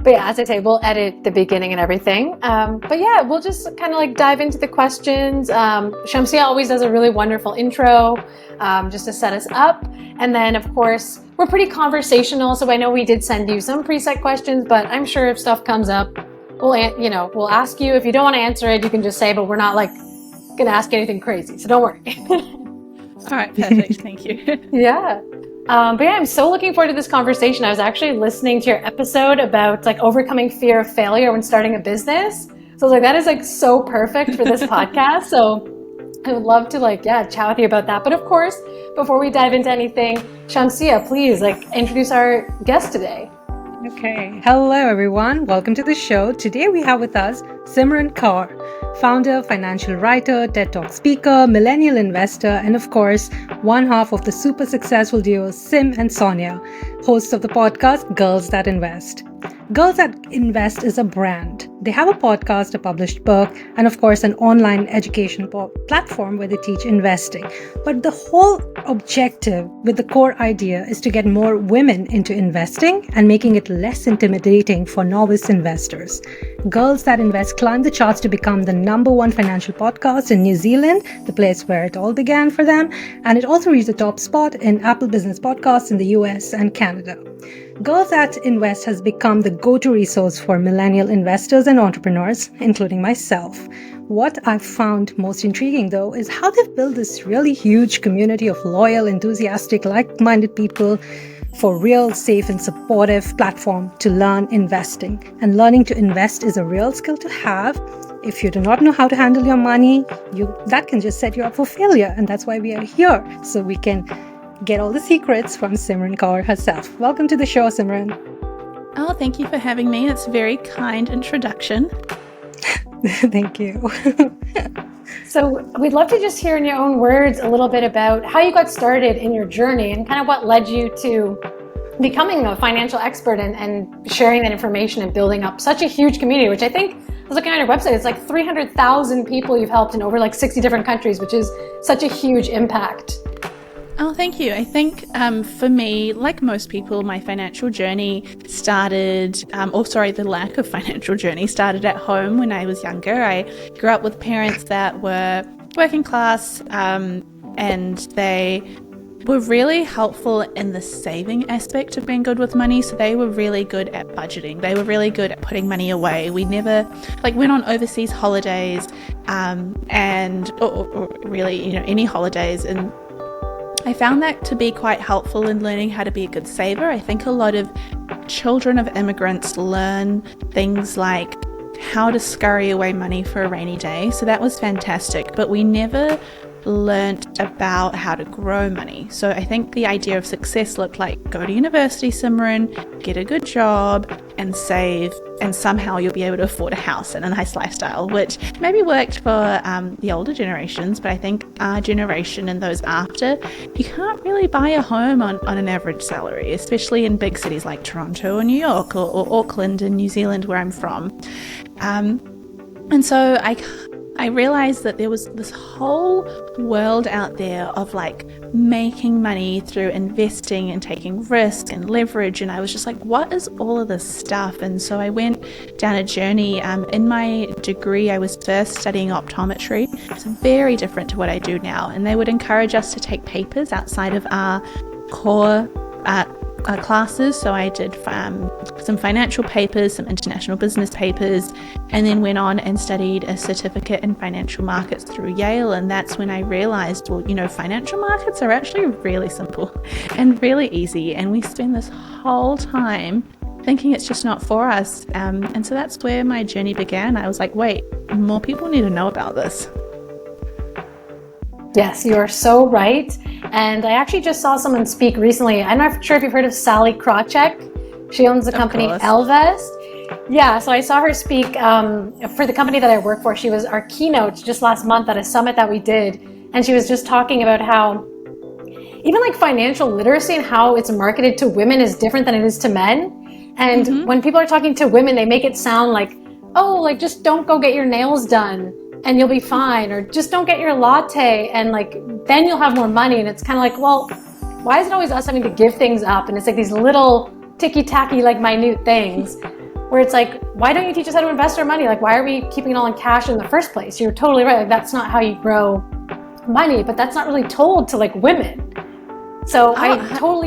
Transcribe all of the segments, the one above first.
But yeah, as I say, we'll edit the beginning and everything. But yeah, we'll just kind of like dive into the questions. Shamsiya always does a really wonderful intro just to set us up. And then, of course, we're pretty conversational. So I know we did send you some preset questions, but I'm sure if stuff comes up, we'll ask you. If you don't want to answer it, you can just say, but we're not like going to ask you anything crazy. So don't worry. All right, perfect. Thank you. Yeah. But yeah, I'm so looking forward to this conversation. I was actually listening to your episode about like overcoming fear of failure when starting a business. So I was like, that is like so perfect for this podcast. So I would love to chat with you about that. But of course, before we dive into anything, Shamsiya, please introduce our guest today. Okay. Hello, everyone. Welcome to the show. Today we have with us Simran Kaur, founder, financial writer, TED Talk speaker, millennial investor, and of course, one half of the super successful duo Sim and Sonia, hosts of the podcast Girls That Invest. Girls That Invest is a brand. They have a podcast, a published book, and of course an online education platform where they teach investing. But the whole objective with the core idea is to get more women into investing and making it less intimidating for novice investors. Girls That Invest climbed the charts to become the #1 financial podcast in New Zealand, the place where it all began for them, and it also reached the top spot in Apple Business Podcasts in the US and Canada. Girls That Invest has become the go-to resource for millennial investors and entrepreneurs, including myself. What I've found most intriguing, though, is how they've built this really huge community of loyal, enthusiastic, like-minded people for real, safe, and supportive platform to learn investing. And learning to invest is a real skill to have. If you do not know how to handle your money, that can just set you up for failure. And that's why we are here, so we can get all the secrets from Simran Kaur herself. Welcome to the show, Simran. Oh, thank you for having me. It's a very kind introduction. Thank you. So we'd love to just hear in your own words a little bit about how you got started in your journey and kind of what led you to becoming a financial expert and sharing that information and building up such a huge community, which I think, I was looking on your website, it's like 300,000 people you've helped in over 60 different countries, which is such a huge impact. Oh, thank you. I think for me, like most people, my financial journey started, the lack of financial journey started at home when I was younger. I grew up with parents that were working class and they were really helpful in the saving aspect of being good with money. So they were really good at budgeting. They were really good at putting money away. We never went on overseas holidays or really, any holidays. And I found that to be quite helpful in learning how to be a good saver. I think a lot of children of immigrants learn things like how to scurry away money for a rainy day. So that was fantastic. But we never learnt about how to grow money. So I think the idea of success looked like go to university, Simran, get a good job and save, and somehow you'll be able to afford a house and a nice lifestyle, which maybe worked for the older generations, but I think our generation and those after, you can't really buy a home on an average salary, especially in big cities like Toronto or New York or Auckland in New Zealand, where I'm from. And so I realized that there was this whole world out there of making money through investing and taking risk and leverage. And I was just like, what is all of this stuff? And so I went down a journey. In my degree, I was first studying optometry. It's very different to what I do now. And they would encourage us to take papers outside of our core classes. So I did some financial papers, some international business papers, and then went on and studied a certificate in financial markets through Yale. And that's when I realized, financial markets are actually really simple and really easy. And we spend this whole time thinking it's just not for us. And so that's where my journey began. I was like, wait, more people need to know about this. Yes, you are so right. And I actually just saw someone speak recently. I'm not sure if you've heard of Sally Krawcheck. She owns the company Elvest. Yeah, so I saw her speak for the company that I work for. She was our keynote just last month at a summit that we did. And she was just talking about how even financial literacy and how it's marketed to women is different than it is to men. And when people are talking to women, they make it sound just don't go get your nails done and you'll be fine, or just don't get your latte and then you'll have more money. And it's kind of well, why is it always us having to give things up? And it's these little ticky-tacky minute things. where it's like, why don't you teach us how to invest our money? Like, why are we keeping it all in cash in the first place? You're totally right. Like, that's not how you grow money, but that's not really told to like women. So like, how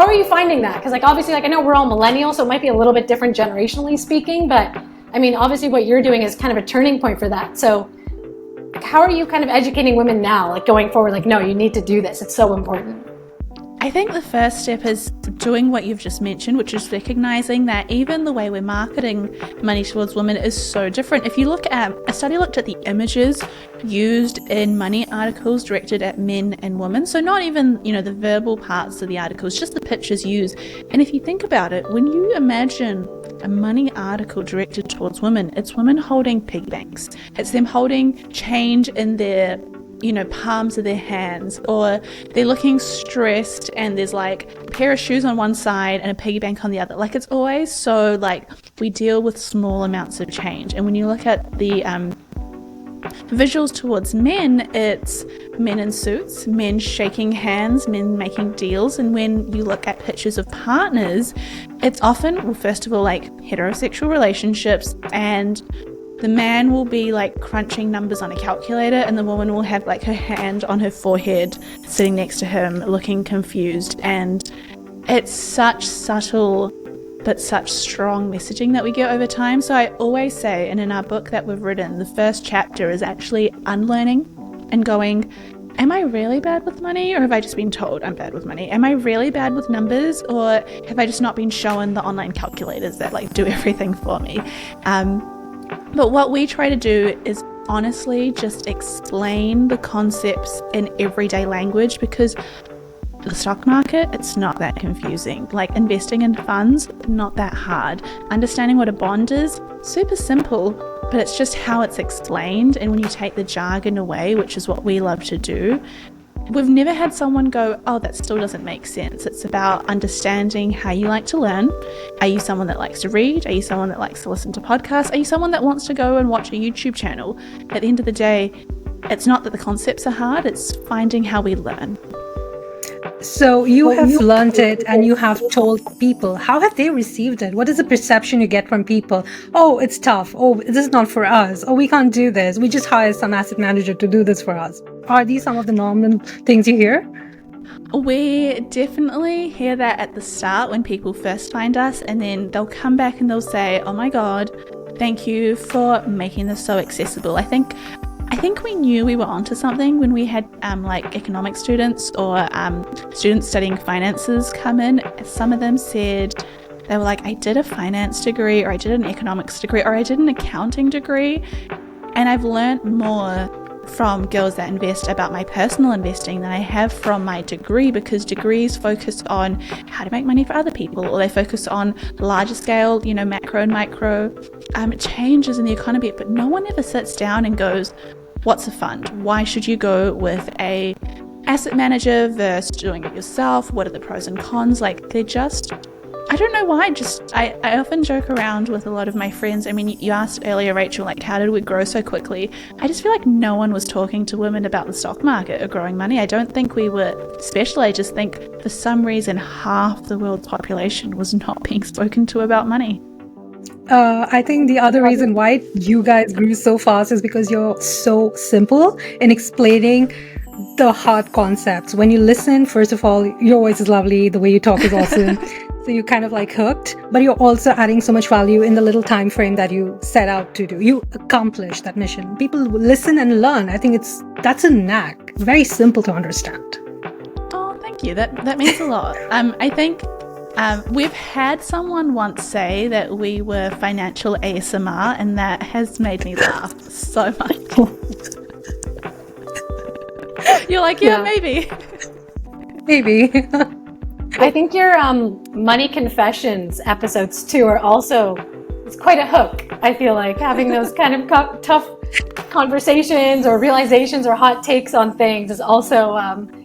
are you finding that? Because like, obviously, like I know we're all millennials, so it might be a little bit different generationally speaking, but I mean, obviously what you're doing is kind of a turning point for that. So like, how are you kind of educating women now, like going forward, like, no, you need to do this. It's so important. I think the first step is doing what you've just mentioned, which is recognizing that even the way we're marketing money towards women is so different. If you look at, a study looked at the images used in money articles directed at men and women. So not even, the verbal parts of the articles, just the pictures used. And if you think about it, when you imagine a money article directed towards women, it's women holding piggy banks. It's them holding change in their palms of their hands, or they're looking stressed and there's like a pair of shoes on one side and a piggy bank on the other. Like, it's always so like we deal with small amounts of change. And when you look at the visuals towards men, it's men in suits, men shaking hands, men making deals. And when you look at pictures of partners, it's often, well, first of all, like heterosexual relationships, and the man will be like crunching numbers on a calculator, and the woman will have like her hand on her forehead sitting next to him looking confused. And it's such subtle but such strong messaging that we get over time. So I always say, and in our book that we've written, the first chapter is actually unlearning and going, am I really bad with money, or have I just been told I'm bad with money? Am I really bad with numbers, or have I just not been shown the online calculators that like do everything for me? But what we try to do is honestly just explain the concepts in everyday language, because the stock market, it's not that confusing. Like, investing in funds, not that hard. Understanding what a bond is, super simple, but it's just how it's explained. And when you take the jargon away, which is what we love to do, we've never had someone go, oh, that still doesn't make sense. It's about understanding how you like to learn. Are you someone that likes to read? Are you someone that likes to listen to podcasts? Are you someone that wants to go and watch a YouTube channel? At the end of the day, it's not that the concepts are hard, it's finding how we learn. So you have learned it and you have told people. How have they received it? What is the perception you get from people? Oh, it's tough. Oh, this is not for us. Oh, we can't do this. We just hire some asset manager to do this for us. Are these some of the normal things you hear? We definitely hear that at the start when people first find us, and then they'll come back and they'll say, oh my God, thank you for making this so accessible. I think we knew we were onto something when we had like economic students or students studying finances come in. Some of them said, they were like, I did a finance degree, or I did an economics degree, or I did an accounting degree, and I've learned more from girls that invest about my personal investing than I have from my degree, because degrees focus on how to make money for other people, or they focus on larger scale, macro and micro changes in the economy. But no one ever sits down and goes, what's a fund? Why should you go with a asset manager versus doing it yourself? What are the pros and cons? Like, they're just, I don't know why, I often joke around with a lot of my friends. I mean, you asked earlier, Rachel, like, how did we grow so quickly? I just feel like no one was talking to women about the stock market or growing money. I don't think we were, especially, I just think for some reason half the world's population was not being spoken to about money. I think the other reason why you guys grew so fast is because you're so simple in explaining the hard concepts. When you listen, first of all, your voice is lovely, the way you talk is awesome. So you're kind of like hooked, but you're also adding so much value in the little time frame that you set out to do. You accomplish that mission. People listen and learn. I think that's a knack. Very simple to understand. Oh, thank you. That means a lot. I think we've had someone once say that we were financial ASMR, and that has made me laugh so much. You're like, yeah. Maybe. I think your money confessions episodes too are also, it's quite a hook. I feel like having those kind of tough conversations or realizations or hot takes on things is also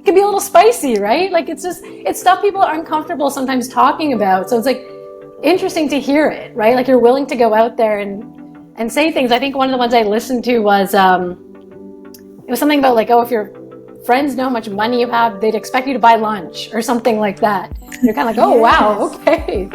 can be a little spicy, right? Like, it's stuff people are uncomfortable sometimes talking about. So it's like interesting to hear it, right? Like, you're willing to go out there and say things. I think one of the ones I listened to was it was something about like, oh, if your friends know how much money you have, they'd expect you to buy lunch or something like that. You're kind of like, oh, wow, okay.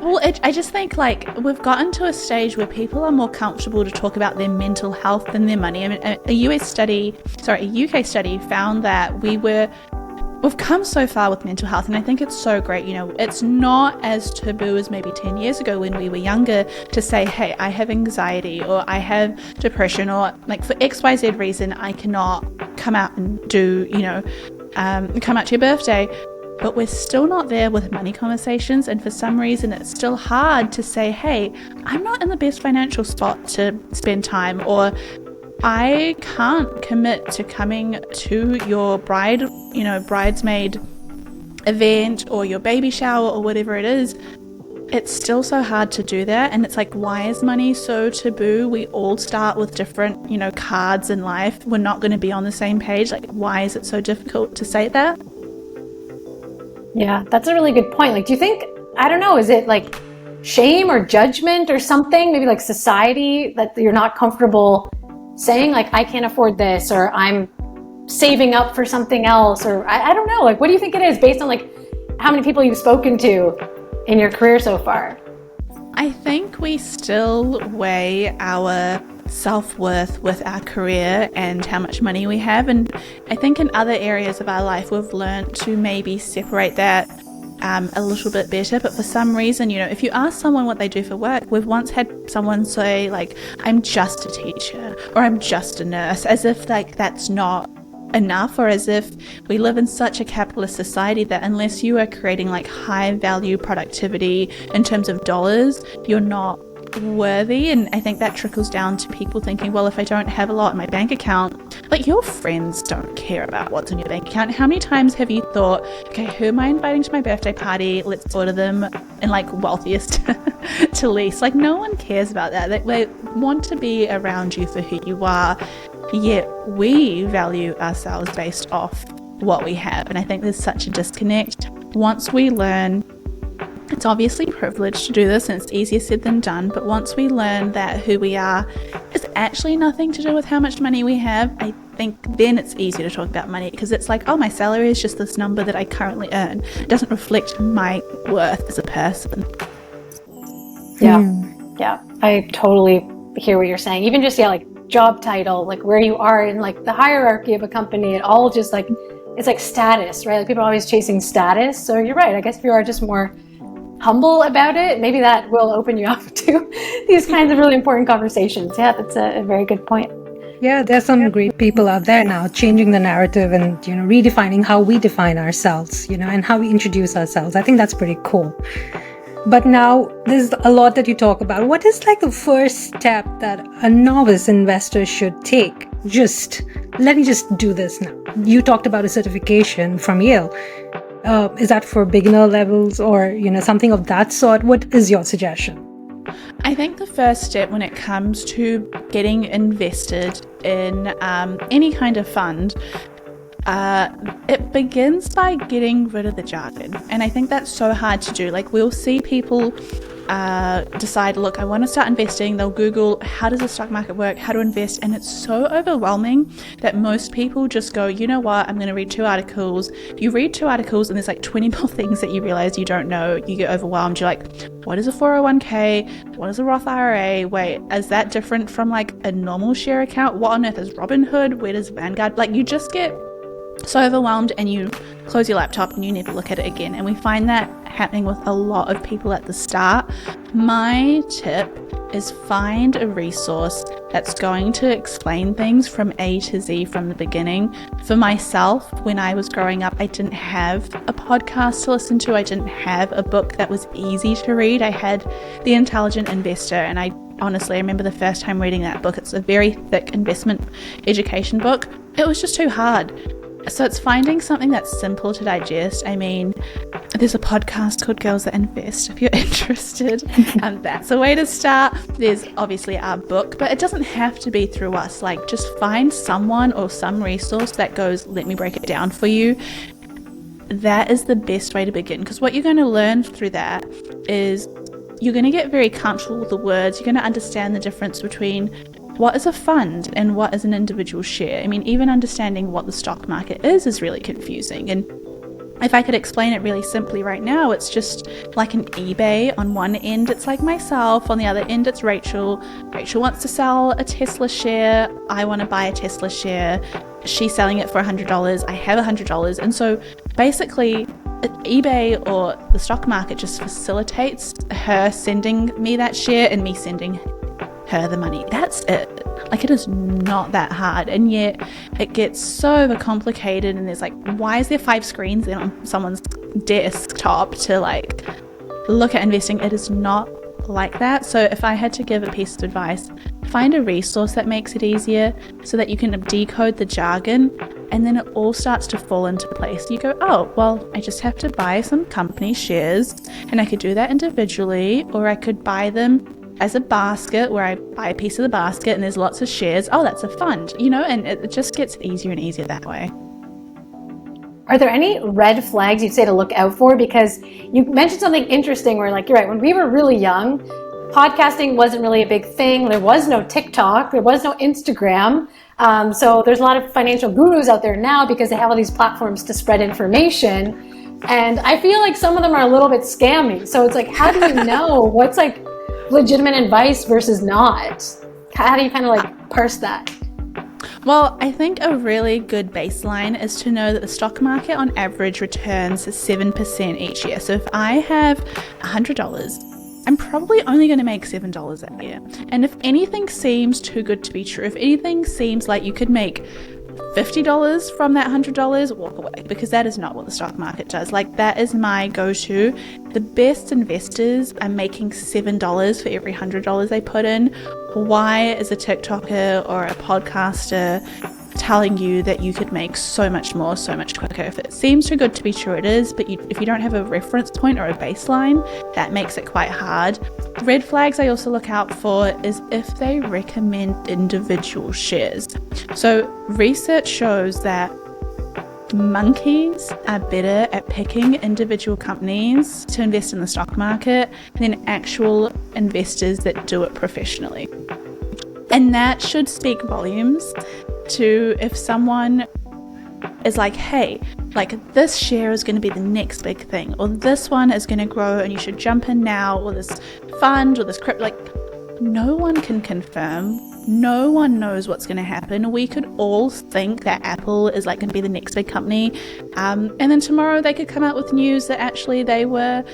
Well, I just think like we've gotten to a stage where people are more comfortable to talk about their mental health than their money. I mean, a UK study found that we've come so far with mental health, and I think it's so great. You know, it's not as taboo as maybe 10 years ago when we were younger to say, hey, I have anxiety or I have depression, or like for XYZ reason, I cannot come out and do, come out to your birthday. But we're still not there with money conversations, and for some reason it's still hard to say, hey, I'm not in the best financial spot to spend time, or I can't commit to coming to your bridesmaid event or your baby shower or whatever it is. It's still so hard to do that, and it's like, why is money so taboo? We all start with different, cards in life. We're not going to be on the same page. Like, why is it so difficult to say that? Yeah, that's a really good point. Like, do you think, I don't know, is it like shame or judgment or something? Maybe like society that you're not comfortable saying, like, I can't afford this, or I'm saving up for something else, or I don't know. Like, what do you think it is based on like how many people you've spoken to in your career so far? I think we still weigh our self-worth with our career and how much money we have, and I think in other areas of our life we've learned to maybe separate that a little bit better. But for some reason, if you ask someone what they do for work, we've once had someone say like, I'm just a teacher, or I'm just a nurse, as if like that's not enough, or as if we live in such a capitalist society that unless you are creating like high value productivity in terms of dollars, you're not worthy. And I think that trickles down to people thinking, well, if I don't have a lot in my bank account, like, your friends don't care about what's in your bank account. How many times have you thought, okay, who am I inviting to my birthday party? Let's order them in like wealthiest to least. Like, no one cares about that. They want to be around you for who you are, yet we value ourselves based off what we have. And I think there's such a disconnect. Once we learn, it's obviously privileged to do this and it's easier said than done, but once we learn that who we are is actually nothing to do with how much money we have, I think then it's easier to talk about money, because it's like, oh, my salary is just this number that I currently earn. It doesn't reflect my worth as a person. Yeah, I totally hear what you're saying. Even just, like job title, like where you are in like the hierarchy of a company, it all just like, it's like status, right? Like, people are always chasing status. So you're right. I guess if you are just more humble about it, maybe that will open you up to these kinds of really important conversations. Yeah, that's a very good point. Yeah, there's some great people out there now changing the narrative and, redefining how we define ourselves, and how we introduce ourselves. I think that's pretty cool. But now there's a lot that you talk about. What is like the first step that a novice investor should take? Let me just do this now. You talked about a certification from Yale. Is that for beginner levels or, something of that sort? What is your suggestion? I think the first step when it comes to getting invested in any kind of fund, it begins by getting rid of the jargon. And I think that's so hard to do. Like, we'll see people decide, look, I want to start investing. They'll Google, how does the stock market work, how to invest, and it's so overwhelming that most people just go, you know what, I'm going to read 2 articles. You read 2 articles and there's like 20 more things that you realize you don't know. You get overwhelmed. You're like, what is a 401k? What is a Roth IRA? Wait, is that different from like a normal share account? What on earth is Robinhood? Where does Vanguard? Like, you just get so overwhelmed and you close your laptop and you never look at it again. And we find that happening with a lot of people at the start. My tip is find a resource that's going to explain things from A to Z from the beginning. For myself, when I was growing up, I didn't have a podcast to listen to. I didn't have a book that was easy to read. I had The Intelligent Investor, and I remember the first time reading that book. It's a very thick investment education book. It was just too hard. So it's finding something that's simple to digest. I mean, there's a podcast called Girls That Invest if you're interested. That's a way to start. There's obviously our book, but it doesn't have to be through us. Like, just find someone or some resource that goes, let me break it down for you. That is the best way to begin, because what you're going to learn through that is you're going to get very comfortable with the words. You're going to understand the difference between what is a fund and what is an individual share. I mean, even understanding what the stock market is really confusing. And if I could explain it really simply right now, it's just like an eBay. On one end, it's like myself. On the other end, it's Rachel. Rachel wants to sell a Tesla share. I want to buy a Tesla share. She's selling it for $100. I have $100. And so basically, eBay or the stock market just facilitates her sending me that share and me sending her the money. That's it. Like, it is not that hard, and yet it gets so overcomplicated, and there's like, why is there 5 screens on someone's desktop to like look at investing? It is not like that. So if I had to give a piece of advice, find a resource that makes it easier so that you can decode the jargon, and then it all starts to fall into place. You go, oh, well, I just have to buy some company shares, and I could do that individually, or I could buy them as a basket where I buy a piece of the basket and there's lots of shares. Oh, that's a fund, and it just gets easier and easier that way. Are there any red flags you'd say to look out for? Because you mentioned something interesting where, like, you're right, when we were really young, podcasting wasn't really a big thing. There was no TikTok, there was no Instagram. So there's a lot of financial gurus out there now because they have all these platforms to spread information. And I feel like some of them are a little bit scammy. So it's like, how do you know what's like legitimate advice versus not? How do you kind of like parse that? Well, I think a really good baseline is to know that the stock market on average returns 7% each year. So if I have $100, I'm probably only going to make $7 that year. And if anything seems too good to be true, if anything seems like you could make $50 from that $100, walk away, because that is not what the stock market does. Like, that is my go-to. The best investors are making $7 for every $100 they put in. Why is a TikToker or a podcaster telling you that you could make so much more, so much quicker? If it seems too good to be true, it is, but if you don't have a reference point or a baseline, that makes it quite hard. Red flags I also look out for is if they recommend individual shares. So research shows that monkeys are better at picking individual companies to invest in the stock market than actual investors that do it professionally. And that should speak volumes to if someone is like, hey, like, this share is going to be the next big thing, or this one is going to grow and you should jump in now, or this fund or this crypto. Like, no one can confirm. No one knows what's going to happen. We could all think that Apple is like going to be the next big company, and then tomorrow they could come out with news that actually they were,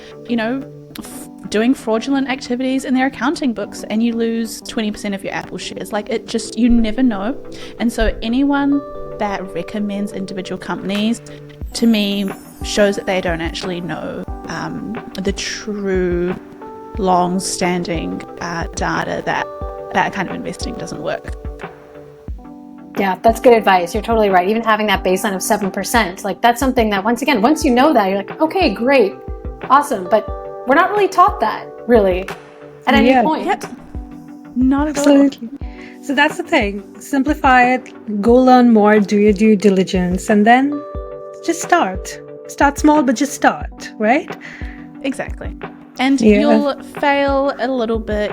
doing fraudulent activities in their accounting books, and you lose 20% of your Apple shares. Like, it just, you never know. And so anyone that recommends individual companies, to me, shows that they don't actually know the true long-standing data that kind of investing doesn't work. Yeah, that's good advice. You're totally right. Even having that baseline of 7%, like, that's something that, once you know that, you're like, okay, great, awesome. But we're not really taught that, really, at any point. Yep. Not at Absolutely. all. So that's the thing. Simplify it, go learn more, do your due diligence, and then just start. Start small, but just start, right? Exactly. And you'll fail a little bit.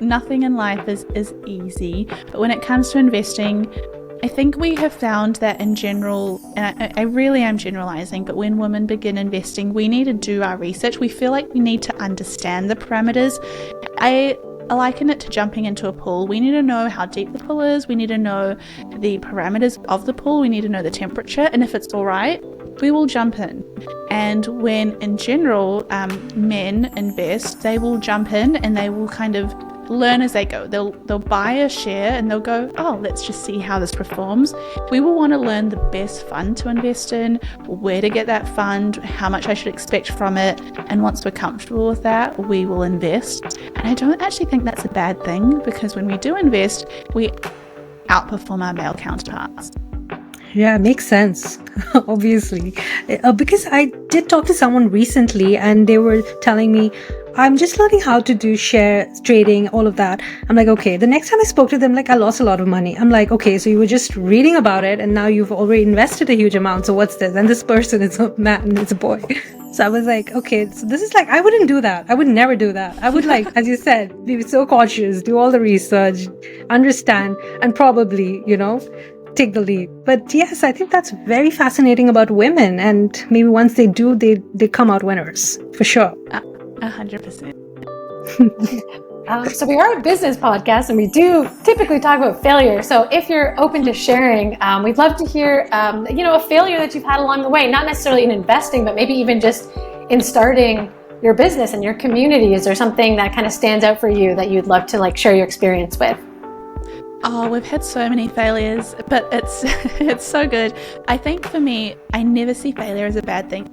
Nothing in life is easy. But when it comes to investing, I think we have found that in general, and I really am generalizing, but when women begin investing, we need to do our research. We feel like we need to understand the parameters. I liken it to jumping into a pool. We need to know how deep the pool is. We need to know the parameters of the pool. We need to know the temperature. And if it's all right, we will jump in. And when, in general, men invest, they will jump in and they will kind of learn as they go. They'll buy a share and they'll go, oh, let's just see how this performs. We will want to learn the best fund to invest in, where to get that fund, how much I should expect from it. And once we're comfortable with that, we will invest. And I don't actually think that's a bad thing, because when we do invest, we outperform our male counterparts. Yeah, makes sense, obviously. Because I did talk to someone recently and they were telling me, I'm just learning how to do share trading, all of that. I'm like, okay. The next time I spoke to them, like, I lost a lot of money. I'm like, okay, so you were just reading about it and now you've already invested a huge amount. So what's this? And this person is a man, it's a boy. So I was like, okay, so this is like, I wouldn't do that. I would never do that. I would, like, as you said, be so cautious, do all the research, understand, and probably, take the lead. But yes, I think that's very fascinating about women. And maybe once they do, they come out winners, for sure. 100%. So we are a business podcast, and we do typically talk about failure. So if you're open to sharing, we'd love to hear, a failure that you've had along the way, not necessarily in investing, but maybe even just in starting your business and your community. Is there something that kind of stands out for you that you'd love to share your experience with? Oh, we've had so many failures, but it's so good. I think for me, I never see failure as a bad thing.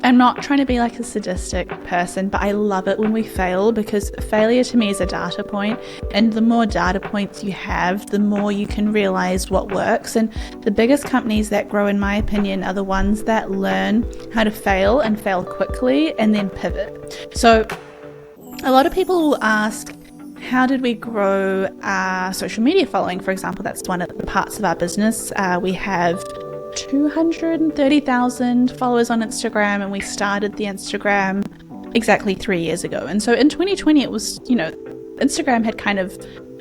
I'm not trying to be like a sadistic person, but I love it when we fail, because failure to me is a data point, and the more data points you have, the more you can realize what works. And the biggest companies that grow, in my opinion, are the ones that learn how to fail and fail quickly and then pivot. So a lot of people will ask, how did we grow our social media following? For example, that's one of the parts of our business. We have 230,000 followers on Instagram, and we started the Instagram exactly 3 years ago. And so in 2020, it was, Instagram had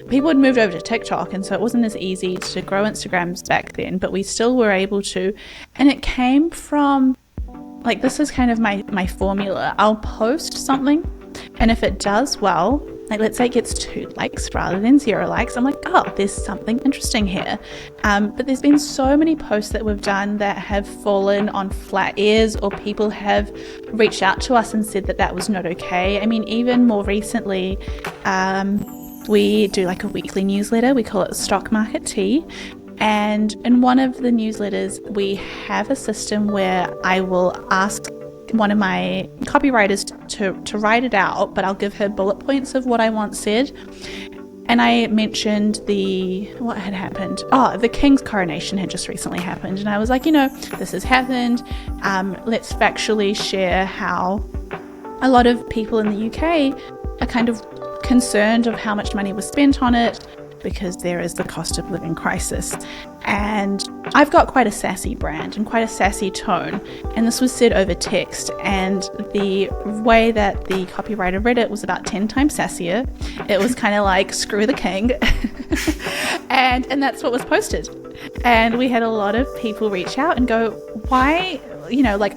people had moved over to TikTok, and so it wasn't as easy to grow Instagrams back then, but we still were able to. And it came from, this is kind of my formula. I'll post something, and if it does well, let's say it gets 2 likes rather than 0 likes, I'm like, oh, there's something interesting here. But there's been so many posts that we've done that have fallen on flat ears, or people have reached out to us and said that was not okay. I mean, even more recently, we do a weekly newsletter. We call it Stock Market Tea. And in one of the newsletters, we have a system where I will ask one of my copywriters to write it out, but I'll give her bullet points of what I want said. And I mentioned what had happened. Oh, the king's coronation had just recently happened. And I was like, this has happened. Let's factually share how a lot of people in the UK are kind of concerned of how much money was spent on it, because there is the cost of living crisis. And I've got quite a sassy brand and quite a sassy tone, and this was said over text, and the way that the copywriter read it was about 10 times sassier. It was kind of like, screw the king. and that's what was posted. And we had a lot of people reach out and go, why,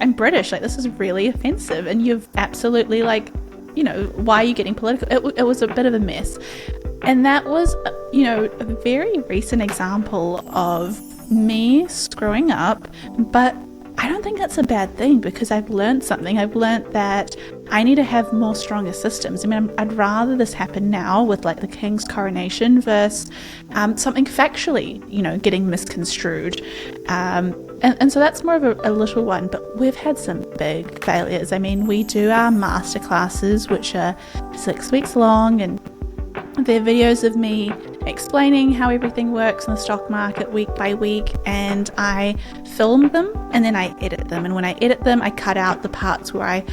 I'm British, this is really offensive, and you've absolutely why are you getting political? It was a bit of a mess. And that was, a very recent example of me screwing up, but I don't think that's a bad thing, because I've learned something. I've learned that I need to have more stronger systems. I mean, I'd rather this happen now with the king's coronation versus something factually, getting misconstrued. And so that's more of a little one, but we've had some big failures. I mean, we do our masterclasses, which are 6 weeks long, and they're videos of me explaining how everything works in the stock market week by week, and I film them and then I edit them. And when I edit them, I cut out the parts where I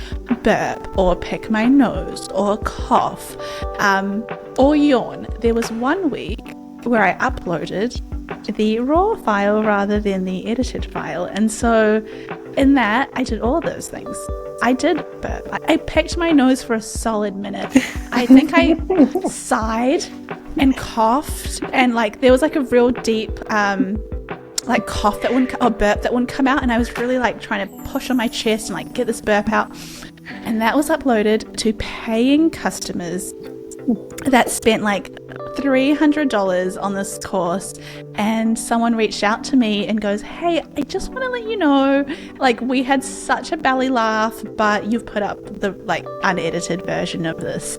burp or pick my nose or cough or yawn. There was one week where I uploaded the raw file rather than the edited file, and so in that I did all of those things. I did burp. I picked my nose for a solid minute. I think I sighed and coughed, and there was a real deep cough that wouldn't, or burp that wouldn't come out, and I was really trying to push on my chest and get this burp out. And that was uploaded to paying customers that spent $300 on this course, and someone reached out to me and goes, hey, I just want to let you know, we had such a belly laugh, but you've put up the unedited version of this.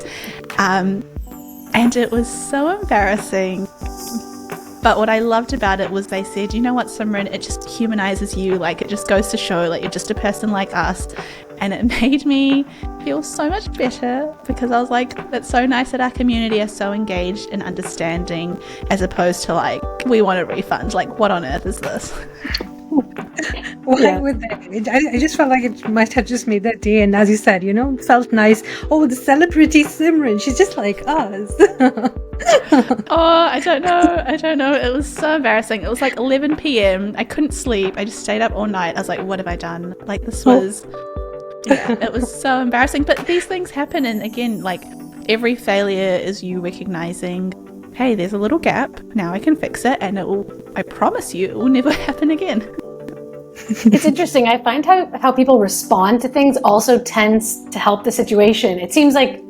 And it was so embarrassing. But what I loved about it was they said, you know what, Simran, it just humanizes you. It just goes to show, you're just a person like us. And it made me feel so much better, because I was like, that's so nice that our community are so engaged and understanding, as opposed to we want a refund. What on earth is this? Why would they? I just felt like it might have just made that day. And as you said, felt nice. Oh, the celebrity Simran, she's just like us. Oh, I don't know. It was so embarrassing. It was 11 p.m. I couldn't sleep. I just stayed up all night. I was like, what have I done? This was... Yeah, it was so embarrassing. But these things happen, and again, every failure is you recognizing hey, there's a little gap. Now I can fix it, and I promise you, it will never happen again. It's interesting. I find how people respond to things also tends to help the situation. It seems like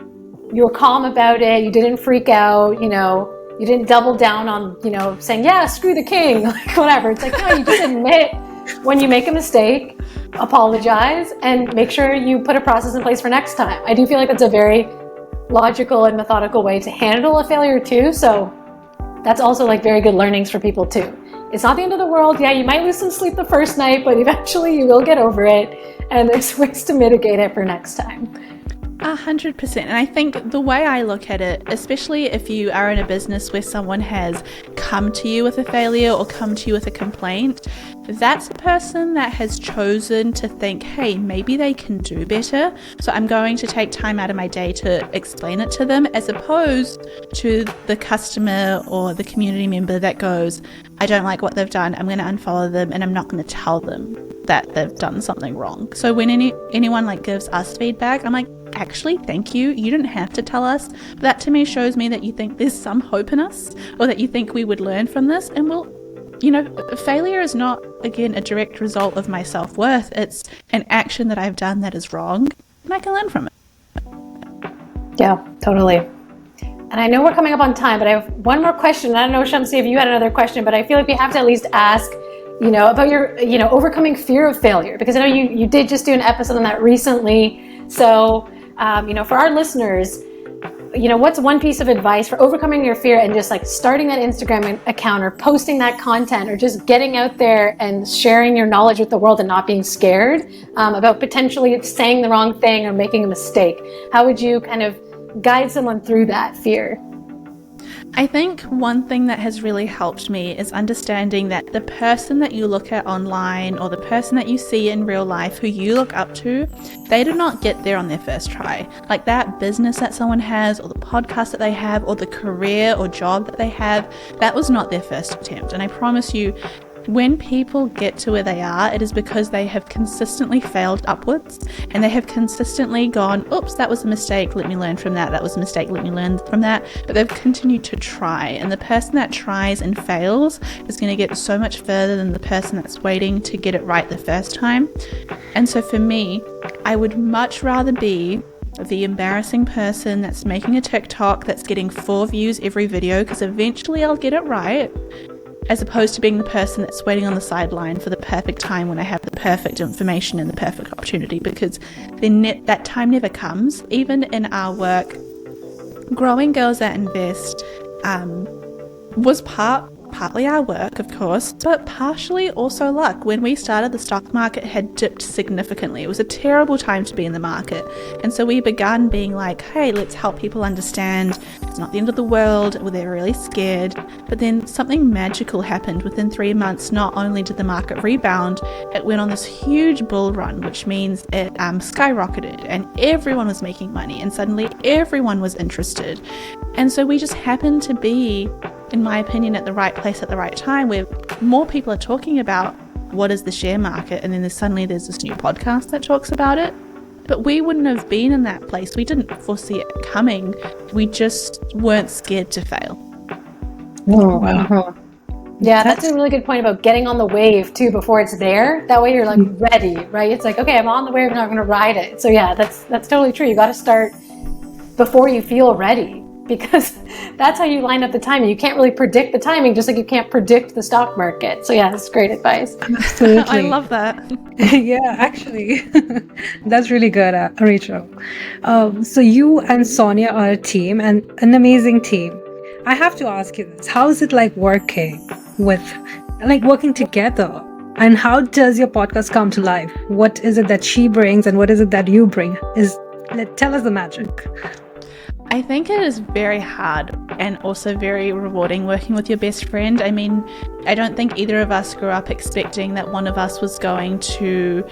you were calm about it. You didn't freak out, you didn't double down on, saying, yeah, screw the king, like whatever. It's like, no, you just admit when you make a mistake, apologize, and make sure you put a process in place for next time. I do feel like that's a very logical and methodical way to handle a failure too. So that's also like very good learnings for people too. It's not the end of the world. Yeah, you might lose some sleep the first night, but eventually you will get over it. And there's ways to mitigate it for next time. 100%. And I think the way I look at it, especially if you are in a business where someone has come to you with a failure or come to you with a complaint, that's a person that has chosen to think, hey, maybe they can do better. So I'm going to take time out of my day to explain it to them, as opposed to the customer or the community member that goes, I don't like what they've done. I'm going to unfollow them and I'm not going to tell them that they've done something wrong. So when anyone like gives us feedback, I'm like, actually, thank you. You didn't have to tell us. But that to me shows me that you think there's some hope in us, or that you think we would learn from this. And failure is not, again, a direct result of my self-worth. It's an action that I've done that is wrong, and I can learn from it. Yeah, totally. And I know we're coming up on time, but I have one more question. I don't know, Shamsiya, if you had another question, but I feel like we have to at least ask, about your, overcoming fear of failure, because I know you did just do an episode on that recently. So, for our listeners, what's one piece of advice for overcoming your fear and just like starting that Instagram account or posting that content or just getting out there and sharing your knowledge with the world and not being scared about potentially saying the wrong thing or making a mistake? How would you kind of guide someone through that fear? I think one thing that has really helped me is understanding that the person that you look at online or the person that you see in real life who you look up to, they did not get there on their first try. Like that business that someone has, or the podcast that they have, or the career or job that they have, that was not their first attempt. And I promise you, when people get to where they are, it is because they have consistently failed upwards, and they have consistently gone, oops, that was a mistake, let me learn from that. That was a mistake, let me learn from that. But they've continued to try, and the person that tries and fails is going to get so much further than the person that's waiting to get it right the first time. And so for me, I would much rather be the embarrassing person that's making a TikTok that's getting 4 views every video, because eventually I'll get it right, as opposed to being the person that's waiting on the sideline for the perfect time when I have the perfect information and the perfect opportunity, because then that time never comes. Even in our work, growing Girls That Invest was partly our work, of course, but partially also luck. When we started, the stock market had dipped significantly. It was a terrible time to be in the market. And so we began being like, hey, let's help people understand it's not the end of the world. Well, they're really scared. But then something magical happened. Within 3 months, not only did the market rebound, it went on this huge bull run, which means it skyrocketed and everyone was making money, and suddenly everyone was interested. And so we just happened to be, in my opinion, at the right place at the right time, where more people are talking about what is the share market, and then there's this new podcast that talks about it. But we wouldn't have been in that place. We didn't foresee it coming. We just weren't scared to fail. Oh, wow. Yeah, that's a really good point about getting on the wave too before it's there. That way you're like ready, right? It's like, okay, I'm on the wave and I'm going to ride it. So yeah, that's totally true. You got to start before you feel ready, because that's how you line up the timing. You can't really predict the timing, just like you can't predict the stock market. So yeah, that's great advice. Absolutely. I love that. Yeah, actually, that's really good, Rachel. So you and Sonia are a team, and an amazing team. I have to ask you this: how is it like working together? And how does your podcast come to life? What is it that she brings, and what is it that you bring? Tell us the magic. I think it is very hard and also very rewarding working with your best friend. I mean, I don't think either of us grew up expecting that one of us was going to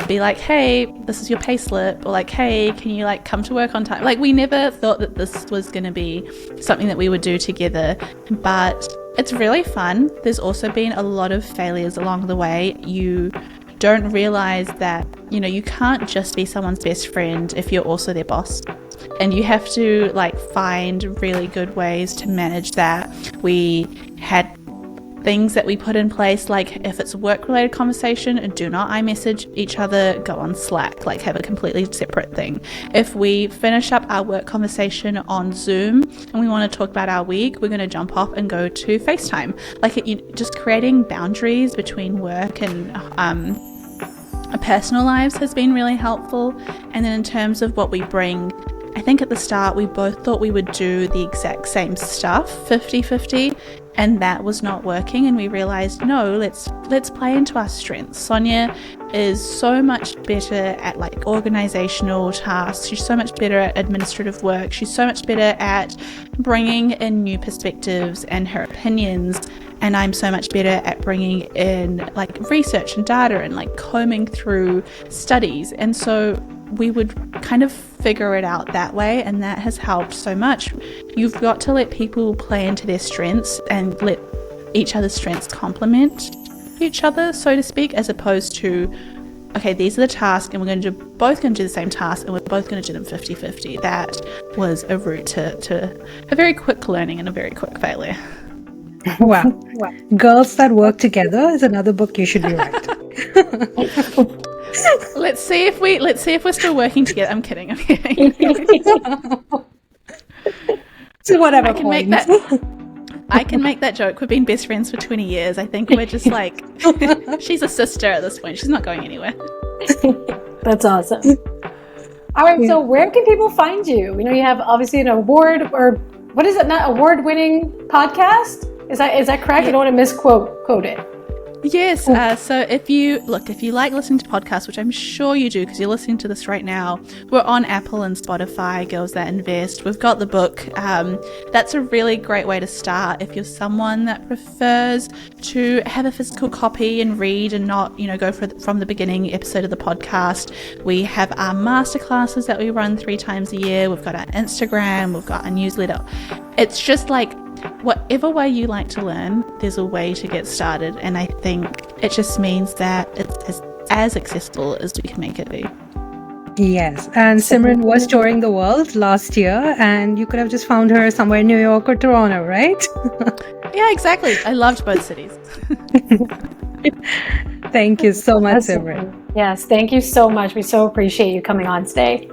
be like, hey, this is your pay slip, or like, hey, can you like come to work on time? Like, we never thought that this was going to be something that we would do together, but it's really fun. There's also been a lot of failures along the way. You don't realize that, you can't just be someone's best friend if you're also their boss. and you have to like find really good ways to manage that. We had things that we put in place, like if it's a work-related conversation, do not iMessage each other, go on Slack, like have a completely separate thing. If we finish up our work conversation on Zoom and we want to talk about our week, we're going to jump off and go to FaceTime. Like just creating boundaries between work and personal lives has been really helpful. And then in terms of what we bring, I think at the start we both thought we would do the exact same stuff 50-50, and that was not working, and we realized, no, let's play into our strengths. Sonia is so much better at like organizational tasks. She's so much better at administrative work. She's so much better at bringing in new perspectives and her opinions. And I'm so much better at bringing in like research and data and like combing through studies. And so we would kind of figure it out that way, and that has helped so much. You've got to let people play into their strengths and let each other's strengths complement each other, so to speak, as opposed to, okay, these are the tasks and we're both going to do the same task and we're both going to do them 50-50. That was a route to a very quick learning and a very quick failure. Wow. Girls That Work Together is another book you should be writing. Let's see if we're still working together. I'm kidding. So whatever. I can make that joke. We've been best friends for 20 years. I think we're just like, she's a sister at this point. She's not going anywhere. That's awesome. All right. So where can people find you? You have obviously an award, or what is it? Not award-winning podcast? Is that correct? Yeah. I don't want to misquote it. Yes. So if you like listening to podcasts, which I'm sure you do because you're listening to this right now, we're on Apple and Spotify, Girls That Invest. We've got the book. That's a really great way to start if you're someone that prefers to have a physical copy and read and not, go from the beginning episode of the podcast. We have our masterclasses that we run 3 times a year. We've got our Instagram. We've got our newsletter. It's just like, whatever way you like to learn, there's a way to get started, and I think it just means that it's as accessible as we can make it be. Yes, and Simran was touring the world last year, and you could have just found her somewhere in New York or Toronto, right? Yeah, exactly. I loved both cities. Thank you so much, Simran. Yes, thank you so much. We so appreciate you coming on today.